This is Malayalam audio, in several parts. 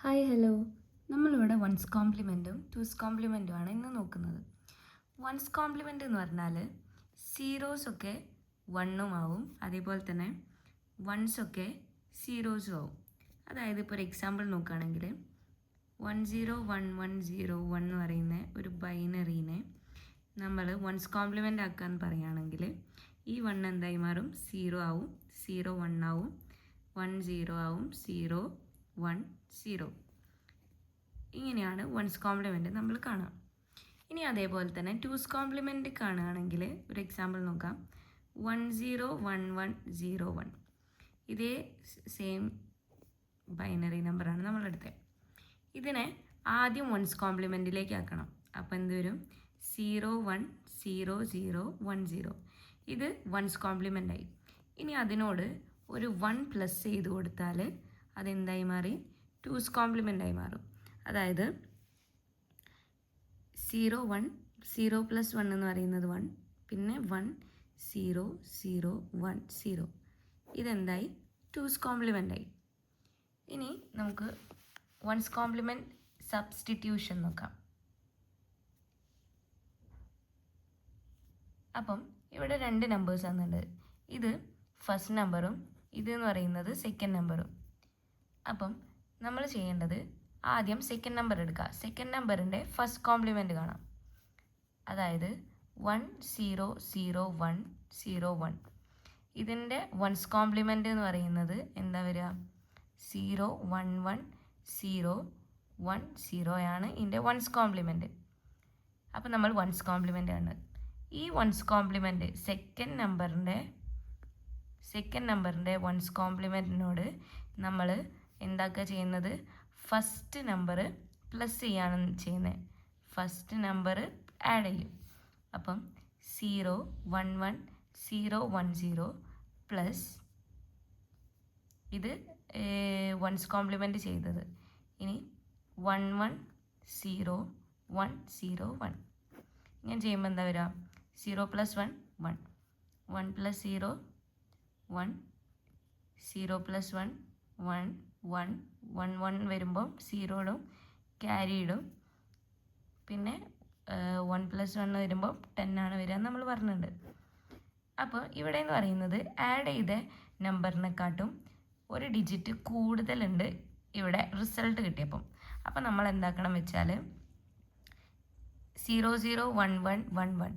Hi hello. നമ്മളിവിടെ വൺസ് കോംപ്ലിമെൻറ്റും ടൂസ് കോംപ്ലിമെൻറ്റുമാണ് ഇന്ന് നോക്കുന്നത്. വൺസ് കോംപ്ലിമെൻ്റ് എന്ന് പറഞ്ഞാൽ സീറോസൊക്കെ വണ്ണും ആവും, അതേപോലെ തന്നെ വൺസൊക്കെ സീറോസും ആവും. അതായത് ഇപ്പോൾ ഒരു എക്സാമ്പിൾ നോക്കുകയാണെങ്കിൽ 101101 എന്ന് പറയുന്ന ഒരു ബൈനറീനെ നമ്മൾ വൺസ് കോംപ്ലിമെൻ്റ് ആക്കാൻ പറയുകയാണെങ്കിൽ ഈ വൺ എന്തായി മാറും? 0 ആവും, 0 1 ആവും, 1 0 ആവും, 0 1 0. ഇങ്ങനെയാണ് വൺസ് കോംപ്ലിമെൻറ്റ് നമ്മൾ കാണാം. ഇനി അതേപോലെ തന്നെ ടൂസ് കോംപ്ലിമെൻറ്റ് കാണുകയാണെങ്കിൽ ഒരു എക്സാമ്പിൾ നോക്കാം. 101101. ഇതേ സെയിം ബൈനറി നമ്പറാണ് നമ്മളെടുത്തത്. ഇതിനെ ആദ്യം വൺസ് കോംപ്ലിമെൻറ്റിലേക്ക് ആക്കണം. അപ്പോൾ എന്ത് വരും? 0 1 0 0 1 0. ഇത് വൺസ് കോംപ്ലിമെൻ്റ് ആയി. ഇനി അതിനോട് ഒരു 1 പ്ലസ് ചെയ്ത് കൊടുത്താൽ അതെന്തായി മാറി? ടൂസ് കോംപ്ലിമെൻ്റ് ആയി മാറും. അതായത് 0 1 0 പ്ലസ് 1 എന്ന് പറയുന്നത് 1, പിന്നെ 1 0 0 1 0. ഇതെന്തായി? ടൂസ് കോംപ്ലിമെൻ്റ് ആയി. ഇനി നമുക്ക് വൺസ് കോംപ്ലിമെൻറ്റ് സബ്സ്റ്റിറ്റ്യൂഷൻ നോക്കാം. അപ്പം ഇവിടെ രണ്ട് നമ്പേഴ്സ് ആണുള്ളത്. ഇത് ഫസ്റ്റ് നമ്പറും ഇതെന്ന് പറയുന്നത് സെക്കൻഡ് നമ്പറും. അപ്പം നമ്മൾ ചെയ്യേണ്ടത് ആദ്യം സെക്കൻഡ് നമ്പർ എടുക്കുക. സെക്കൻഡ് നമ്പറിൻ്റെ ഫസ്റ്റ് കോംപ്ലിമെൻറ്റ് കാണാം. അതായത് 1 0 0 1 0 1. ഇതിൻ്റെ വൺസ് കോംപ്ലിമെൻറ്റ് എന്ന് പറയുന്നത് എന്താ വരിക? 0 1 1 0 1 0 ആണ് ഇതിൻ്റെ വൺസ് കോംപ്ലിമെൻറ്റ്. അപ്പോൾ നമ്മൾ വൺസ് കോംപ്ലിമെൻ്റ് ആണ്. ഈ വൺസ് കോംപ്ലിമെൻറ്റ് സെക്കൻഡ് നമ്പറിൻ്റെ വൺസ് കോംപ്ലിമെൻറ്റിനോട് നമ്മൾ എന്താക്കുക ചെയ്യുന്നത്? ഫസ്റ്റ് നമ്പർ പ്ലസ് ചെയ്യാണ് ചെയ്യുന്നത്. ഫസ്റ്റ് നമ്പർ ആഡ് ചെയ്യും. അപ്പം 0 1 1 0 1 0 പ്ലസ് ഇത് വൺസ് കോംപ്ലിമെൻറ്റ് ചെയ്തത്. ഇനി 1 1 0 1 0 1. ഇങ്ങനെ ചെയ്യുമ്പോൾ എന്താ വരിക? 0 പ്ലസ് 1 1, 1 പ്ലസ് 0 1, 0 പ്ലസ് 1 1 1 1 1 വരുമ്പോൾ 0 ഇടും, ക്യാരി ഇടും. പിന്നെ 1 പ്ലസ് 1 വരുമ്പോൾ 10 ആണ് വരിക നമ്മൾ പറഞ്ഞിട്ടുണ്ട്. അപ്പോൾ ഇവിടെ എന്ന് പറയുന്നത് ആഡ് ചെയ്ത നമ്പറിനെക്കാട്ടും ഒരു ഡിജിറ്റ് കൂടുതലുണ്ട് ഇവിടെ റിസൾട്ട് കിട്ടിയപ്പം. അപ്പോൾ നമ്മൾ എന്താക്കണം വെച്ചാൽ 0 0 1 1 1 1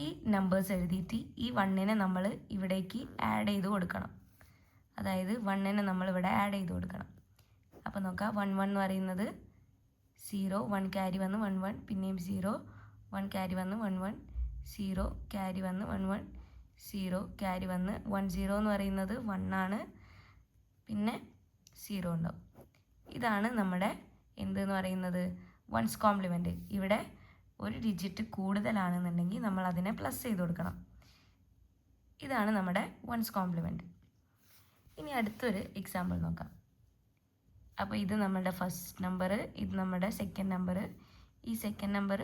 ഈ നമ്പേഴ്സ് എഴുതിയിട്ട് ഈ 1നെ നമ്മൾ ഇവിടേക്ക് ആഡ് ചെയ്ത് കൊടുക്കണം. അതായത് 1നെ നമ്മളിവിടെ ആഡ് ചെയ്ത് കൊടുക്കണം. അപ്പോൾ നോക്കാം, 1 1 എന്ന് പറയുന്നത് 0 1 ക്യാരി വന്ന് 1 1, പിന്നെയും 0 1 ക്യാരി വന്ന് 1 1, 0 ക്യാരി വന്ന് 1 1, 0 ക്യാരി വന്ന് 1 0 എന്ന് പറയുന്നത് 1 ആണ്, പിന്നെ 0 ഉണ്ടാവും. ഇതാണ് നമ്മുടെ എന്തെന്ന് പറയുന്നത്? Once compliment. ഇവിടെ ഒരു ഡിജിറ്റ് കൂടുതലാണെന്നുണ്ടെങ്കിൽ നമ്മൾ അതിനെ പ്ലസ് ചെയ്ത് കൊടുക്കണം. ഇതാണ് നമ്മുടെ വൺസ് കോംപ്ലിമെൻറ്റ്. ഇനി അടുത്തൊരു എക്സാമ്പിൾ നോക്കാം. അപ്പോൾ ഇത് നമ്മുടെ ഫസ്റ്റ് നമ്പർ, ഇത് നമ്മുടെ സെക്കൻഡ് നമ്പർ. ഈ സെക്കൻഡ് നമ്പർ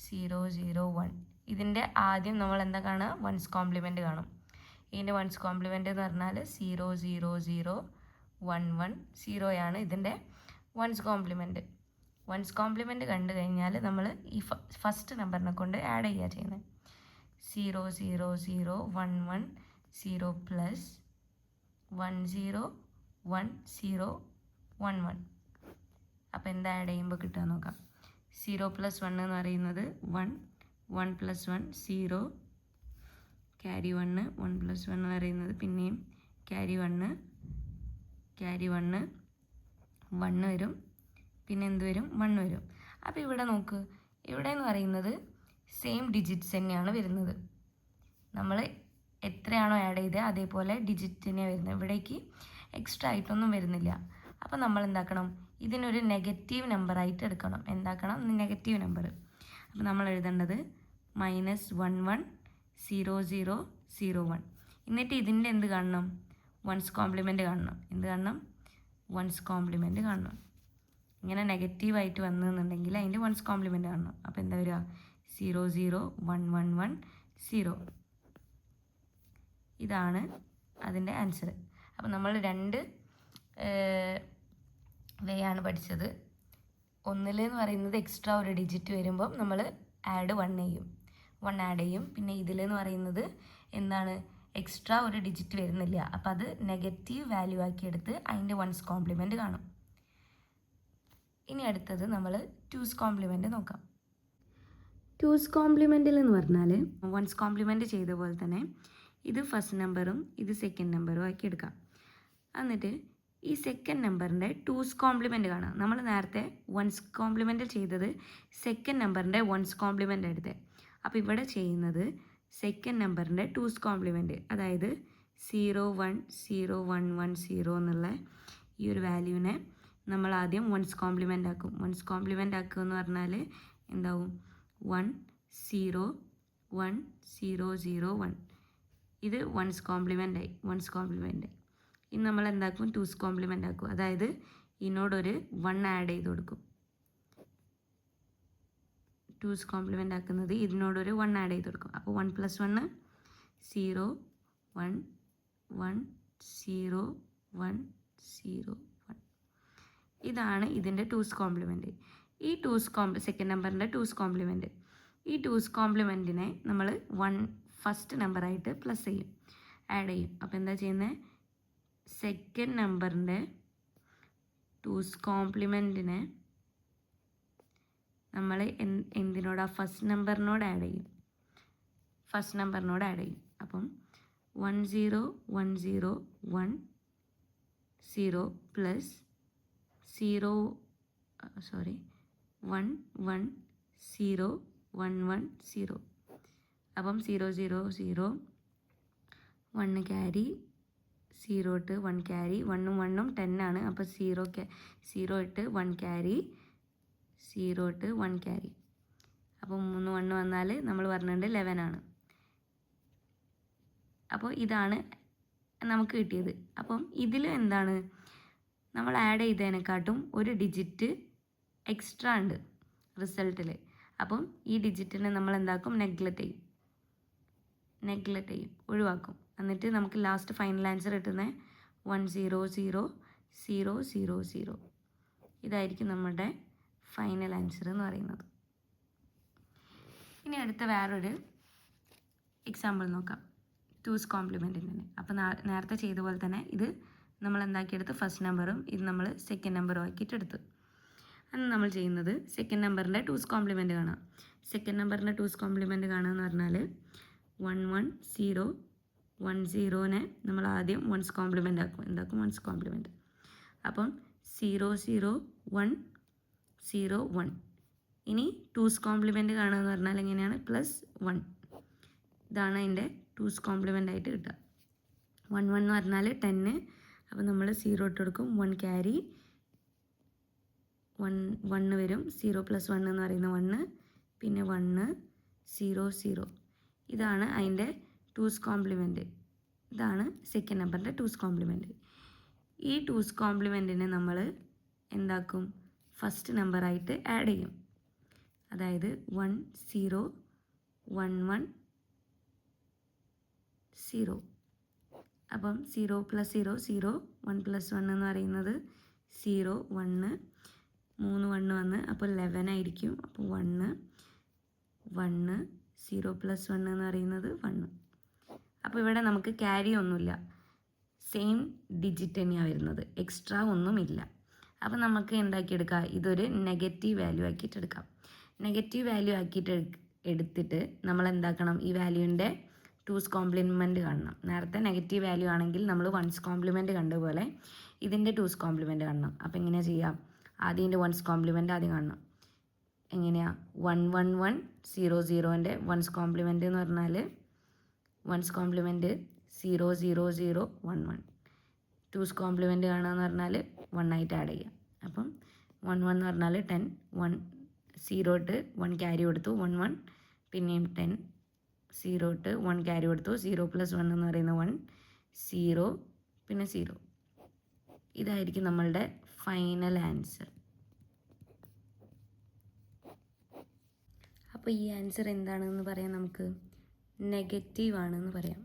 0 0 1. ഇതിൻ്റെ ആദ്യം നമ്മൾ എന്താ കാണുക? വൺസ് കോംപ്ലിമെൻറ്റ് കാണും. ഇതിൻ്റെ വൺസ് കോംപ്ലിമെൻറ്റ് എന്ന് പറഞ്ഞാൽ 0 0 0 1 1 0 ആണ് ഇതിൻ്റെ വൺസ് കോംപ്ലിമെൻറ്റ്. വൺസ് കോംപ്ലിമെൻറ്റ് കണ്ടു കഴിഞ്ഞാൽ നമ്മൾ ഈ ഫസ്റ്റ് നമ്പറിനെ കൊണ്ട് ആഡ് ചെയ്യുക ചെയ്യുന്നത്. 0 0 0 1 1 0 പ്ലസ് 1 0 1 0 1 1. അപ്പോൾ എന്താ ആഡ് ചെയ്യുമ്പോൾ കിട്ടുക നോക്കാം. 0 പ്ലസ് 1 എന്ന് പറയുന്നത് 1, 1 പ്ലസ് 1 0, ക്യാരി 1, 1 പ്ലസ് 1 എന്ന് പറയുന്നത് പിന്നെയും ക്യാരി 1, ക്യാരി 1 1 വരും, പിന്നെ എന്ത് വരും? 1 വരും. അപ്പോൾ ഇവിടെ നോക്ക്, ഇവിടെ എന്ന് പറയുന്നത് സെയിം ഡിജിറ്റ്സ് തന്നെയാണ് വരുന്നത്. നമ്മൾ എത്രയാണോ ആഡ് ചെയ്തത് അതേപോലെ ഡിജിറ്റ് തന്നെയാണ് വരുന്നത്. ഇവിടേക്ക് എക്സ്ട്രാ ആയിട്ടൊന്നും വരുന്നില്ല. അപ്പോൾ നമ്മൾ എന്താക്കണം? ഇതിനൊരു നെഗറ്റീവ് നമ്പറായിട്ട് എടുക്കണം. എന്താക്കണം? Negative number. അപ്പോൾ നമ്മൾ എഴുതേണ്ടത് -1 1 0 0 0 1. എന്നിട്ട് ഇതിൻ്റെ എന്ത് കാണണം? വൺസ് കോംപ്ലിമെൻറ്റ് കാണണം. എന്ത് കാണണം? വൺസ് കോംപ്ലിമെൻറ്റ് കാണണം. ഇങ്ങനെ നെഗറ്റീവായിട്ട് വന്നെന്നുണ്ടെങ്കിൽ അതിൻ്റെ വൺസ് കോംപ്ലിമെൻറ്റ് കാണണം. അപ്പോൾ എന്താ വരിക? 0 0 1 1 1 0. ഇതാണ് അതിൻ്റെ ആൻസർ. അപ്പോൾ നമ്മൾ രണ്ട് വേ ആണ് പഠിച്ചത്. 1 എന്ന് പറയുന്നത് എക്സ്ട്രാ ഒരു ഡിജിറ്റ് വരുമ്പം നമ്മൾ ആഡ് 1 ആഡ് ചെയ്യും. പിന്നെ ഇതിലെന്ന് പറയുന്നത് എന്താണ്, എക്സ്ട്രാ ഒരു ഡിജിറ്റ് വരുന്നില്ല, അപ്പോൾ അത് നെഗറ്റീവ് വാല്യൂ ആക്കി എടുത്ത് അതിൻ്റെ വൺസ് കോംപ്ലിമെൻറ്റ് കാണും. ഇനി അടുത്തത് നമ്മൾ 2's കോംപ്ലിമെൻറ്റ് നോക്കാം. 2's കോംപ്ലിമെൻറ്റിൽ എന്ന് പറഞ്ഞാൽ വൺസ് കോംപ്ലിമെൻറ്റ് ചെയ്ത പോലെ തന്നെ ഇത് ഫസ്റ്റ് നമ്പറും ഇത് സെക്കൻഡ് നമ്പറും ആക്കി എടുക്കാം. എന്നിട്ട് ഈ സെക്കൻഡ് നമ്പറിൻ്റെ 2's കോംപ്ലിമെൻറ്റ് കാണാം. നമ്മൾ നേരത്തെ വൺസ് കോംപ്ലിമെൻറ്റ് ചെയ്തത് സെക്കൻഡ് നമ്പറിൻ്റെ വൺസ് കോംപ്ലിമെൻ്റ് എടുത്തത്. അപ്പോൾ ഇവിടെ ചെയ്യുന്നത് സെക്കൻഡ് നമ്പറിൻ്റെ 2's കോംപ്ലിമെൻറ്റ്, അതായത് 0 1 0 1 1 0 എന്നുള്ള ഈ ഒരു വാല്യൂവിനെ നമ്മൾ ആദ്യം വൺസ് കോംപ്ലിമെൻ്റ് ആക്കും. വൺസ് കോംപ്ലിമെൻ്റ് ആക്കുക എന്ന് പറഞ്ഞാൽ എന്താവും, 1 0 1 0 0 1. ഇത് വൺസ് കോംപ്ലിമെൻ്റ് ആയി, വൺസ് കോംപ്ലിമെൻ്റ്. ഇനി നമ്മൾ എന്താക്കും, 2's കോംപ്ലിമെൻ്റ് ആക്കും. അതായത് ഇതിനോടൊരു 1 ആഡ് ചെയ്ത് കൊടുക്കും. 2's കോംപ്ലിമെൻ്റ് ആക്കുന്നത് ഇതിനോടൊരു 1 ആഡ് ചെയ്ത് കൊടുക്കും. അപ്പോൾ 1 + 1 0 1 1 0 1 0 1. ഇതാണ് ഇതിൻ്റെ 2's കോംപ്ലിമെൻറ്റ്. ഈ സെക്കൻഡ് നമ്പറിൻ്റെ 2's കോംപ്ലിമെൻറ്റ്, ഈ 2's കോംപ്ലിമെൻറ്റിനെ നമ്മൾ ഫസ്റ്റ് നമ്പറായിട്ട് പ്ലസ് ചെയ്യും, ആഡ് ചെയ്യും. അപ്പോൾ എന്താ ചെയ്യുന്നത്, സെക്കൻഡ് നമ്പറിൻ്റെ 2's കോംപ്ലിമെൻറ്റിനെ നമ്മൾ എന്തിനോടാ, ഫസ്റ്റ് നമ്പറിനോട് ആഡ് ചെയ്യും, ഫസ്റ്റ് നമ്പറിനോട് ആഡ് ചെയ്യും. അപ്പം 1 0 1 0 1 0 പ്ലസ് 1 1 0 1 1 0. അപ്പം 0 0 0 1 ക്യാരി, 0 ഇട്ട് 1 ക്യാരി, 1ഉം 1ഉം 10 ആണ്. അപ്പോൾ 0 ഇട്ട് 1 ക്യാരി, 0 ഇട്ട് 1 ക്യാരി. അപ്പോൾ 3 1 വന്നാൽ നമ്മൾ പറഞ്ഞിട്ടുണ്ട് 11 ആണ്. അപ്പോൾ ഇതാണ് നമുക്ക് കിട്ടിയത്. അപ്പം ഇതിൽ എന്താണ്, നമ്മൾ ആഡ് ചെയ്തതിനെക്കാട്ടും ഒരു ഡിജിറ്റ് എക്സ്ട്രാ ഉണ്ട് റിസൾട്ടിൽ. അപ്പം ഈ ഡിജിറ്റിനെ നമ്മൾ എന്താക്കും, നെഗ്ലക്റ്റ് ചെയ്യും, ഒഴിവാക്കും. എന്നിട്ട് നമുക്ക് ലാസ്റ്റ് ഫൈനൽ ആൻസർ കിട്ടുന്നത് 1 0 0 0 0 0. ഇതായിരിക്കും നമ്മുടെ ഫൈനൽ ആൻസർ എന്ന് പറയുന്നത്. ഇനി അടുത്ത വേറൊരു എക്സാമ്പിൾ നോക്കാം, 2's കോംപ്ലിമെൻറ്റിന്. അപ്പോൾ നേരത്തെ ചെയ്ത പോലെ തന്നെ ഇത് നമ്മൾ എന്താക്കിയെടുത്ത് ഫസ്റ്റ് നമ്പറും ഇത് നമ്മൾ സെക്കൻഡ് നമ്പറും ആക്കിയിട്ടെടുത്ത്. അന്ന് നമ്മൾ ചെയ്യുന്നത് സെക്കൻഡ് നമ്പറിൻ്റെ 2's കോംപ്ലിമെൻറ്റ് കാണാം. സെക്കൻഡ് നമ്പറിൻ്റെ 2's കോംപ്ലിമെൻറ്റ് കാണുക എന്ന് പറഞ്ഞാൽ 1 1 0 1 0നെ നമ്മൾ ആദ്യം വൺസ് കോംപ്ലിമെൻ്റ് ആക്കും. എന്താക്കും, വൺസ് കോംപ്ലിമെൻറ്റ്. അപ്പം 0 0 1 0 1. ഇനി 2's കോംപ്ലിമെൻറ്റ് കാണുക എന്ന് പറഞ്ഞാൽ എങ്ങനെയാണ്, +1. ഇതാണ് അതിൻ്റെ 2's കോംപ്ലിമെൻ്റ് ആയിട്ട് കിട്ടുക. 1 1 എന്ന് പറഞ്ഞാൽ 10. അപ്പോൾ നമ്മൾ 0 ഇട്ട് കൊടുക്കും, 1 ക്യാരി, 1 വരും, 0 + 1 എന്ന് പറയുന്ന 1, പിന്നെ 1 0 0. ഇതാണ് അതിൻ്റെ 2's കോംപ്ലിമെൻറ്റ്. ഇതാണ് സെക്കൻഡ് നമ്പറിൻ്റെ 2's കോംപ്ലിമെൻറ്റ്. ഈ 2's കോംപ്ലിമെൻറ്റിനെ നമ്മൾ എന്താക്കും, ഫസ്റ്റ് നമ്പറായിട്ട് ആഡ് ചെയ്യും. അതായത് 1 0 1 1 0. അപ്പം 0 + 0 0, 1 + 1 എന്ന് പറയുന്നത് 0 1, 3 1 വന്ന് അപ്പോൾ 11 ആയിരിക്കും. അപ്പോൾ 1 1 0 + 1 എന്ന് പറയുന്നത് 1. അപ്പോൾ ഇവിടെ നമുക്ക് ക്യാരി ഒന്നുമില്ല, സെയിം ഡിജിറ്റ് തന്നെയാണ് വരുന്നത്, എക്സ്ട്രാ ഒന്നുമില്ല. അപ്പോൾ നമുക്ക് എന്താക്കിയെടുക്കാം, ഇതൊരു നെഗറ്റീവ് വാല്യൂ ആക്കിയിട്ട് എടുക്കാം. നെഗറ്റീവ് വാല്യൂ ആക്കിയിട്ട് എടുത്തിട്ട് നമ്മൾ എന്താക്കണം, ഈ വാല്യൂവിൻ്റെ 2's കോംപ്ലിമെൻറ്റ് കാണണം. നേരത്തെ നെഗറ്റീവ് വാല്യൂ ആണെങ്കിൽ നമ്മൾ വൺസ് കോംപ്ലിമെൻറ്റ് കണ്ടതുപോലെ ഇതിൻ്റെ 2's കോംപ്ലിമെൻറ്റ് കാണണം. അപ്പോൾ എങ്ങനെയാണ് ചെയ്യാം, ആദ്യം ഇതിൻ്റെ വൺസ് കോംപ്ലിമെൻറ്റ് ആദ്യം കാണണം. എങ്ങനെയാണ്, 1 1 1 0 0ൻ്റെ വൺസ് കോംപ്ലിമെൻറ്റ് എന്ന് പറഞ്ഞാൽ വൺസ് കോംപ്ലിമെൻറ്റ് 0 0 0 1 1. 2's കോംപ്ലിമെൻറ്റ് കാണുക എന്ന് പറഞ്ഞാൽ 1 ആയിട്ട് ആഡ് ചെയ്യാം. അപ്പം 1 1 എന്ന് പറഞ്ഞാൽ 10, 1 0 ഇട്ട് 1 ക്യാരി കൊടുത്തു, 1 1, പിന്നെയും 10, 0 ഇട്ട് 1 ക്യാരി കൊടുത്തു, 0 + 1 എന്ന് പറയുന്ന 1 0, പിന്നെ 0. ഇതായിരിക്കും നമ്മളുടെ ഫൈനൽ ആൻസർ. അപ്പോൾ ഈ ആൻസർ എന്താണെന്ന് പറയാം, നമുക്ക് നെഗറ്റീവ് ആണെന്ന് പറയാം.